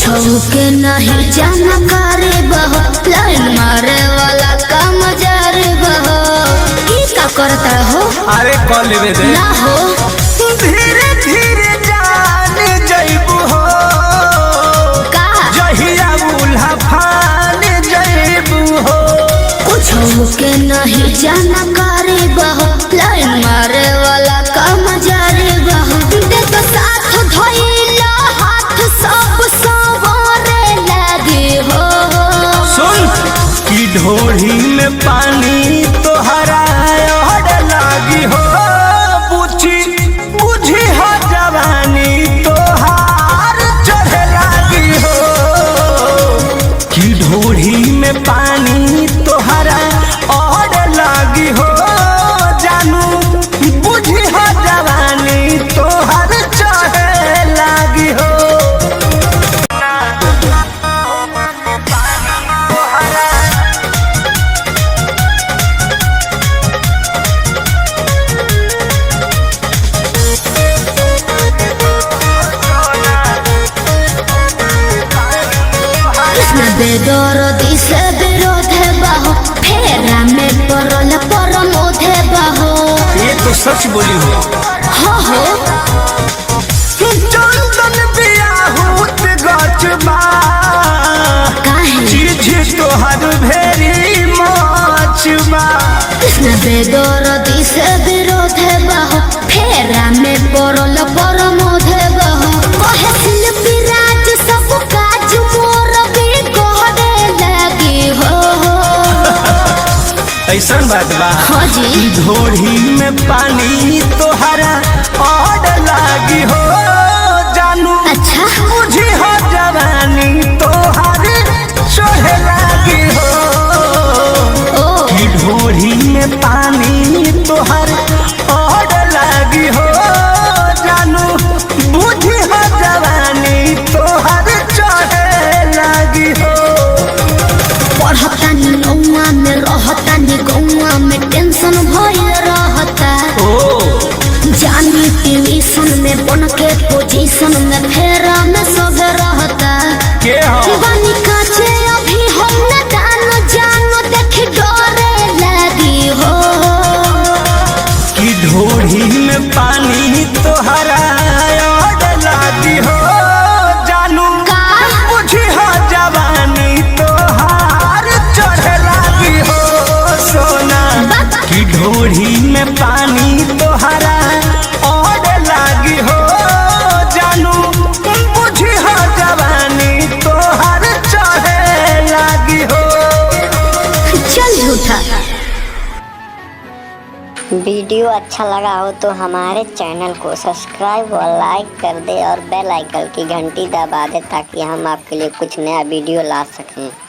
के नहीं जानकारी बहो, लाइन मारे वाला काम जारी बहो। की का करता हो? अरे कॉल लेवे दे ना हो धीरे धीरे जान जइबू हो का जहिया उल्हा फान जइबू हो। कुछ के नहीं जानकारी बहो, लाइन मारे वाला काम जारी बहो। देखो साथ धइला हाथ सब सवारे लगे हो। सुन की ढोढ़ी में पानी तोहरा ओढ़ लागी हो बुझी हो जवानी तोहार चढ़े लागी हो। की ढोढ़ी में पानी तोहरा ओढ़ लागी हो जानू बुझी हो जवानी तोहार चढ़े लागी हो। बेदरदी से विरोध बाहो, फेरा में पड़ल परमोध बाहो। ये तो सच बोली हो। हो चंदन बियाहूत गचबा काहे चीज तोहर भेरी मचबा। कृष्ण बेदरदी से विरोध बाहो, फेरा में पड़ल परमोध बाहो। कहे शिल्पी राज सब काज मोर भी गहरे लगी हो। ऐसन बात बा हाँ जी ढोढ़ी में पानी तोहरा ओढ़ लागी हो जानू अच्छा बुझी हो जवानी तोहर चढ़े लागी हो। ओ की ढोढ़ी में पानी तोहर ओढ़ लागी हो जानू बुझी हो जवानी तोहर चढ़े लागी हो। पढ़तानी नौवा में रहतानी गौवा में टेंशन भइल रहता। जानी ट्यूशन में बन के पोजीशन में फेरा में सब रहता। के हो बनी काचे अभी हम न जानो देखी डरे लगी हो। की ढोढ़ी में पानी तोहरा ओढ़ लागी हो जानू का बुझी हो जवानी तोहार चढ़े लागी हो सोना। की ढोढ़ी में पानी तोहरा ओढ़ लागी हो जानू बुझी हो जवानी तोहार चढ़े लागी हो। चल झूठा। वीडियो अच्छा लगा हो तो हमारे चैनल को सब्सक्राइब और लाइक कर दे और बेल आइकन की घंटी दबा दे ताकि हम आपके लिए कुछ नया वीडियो ला सकें।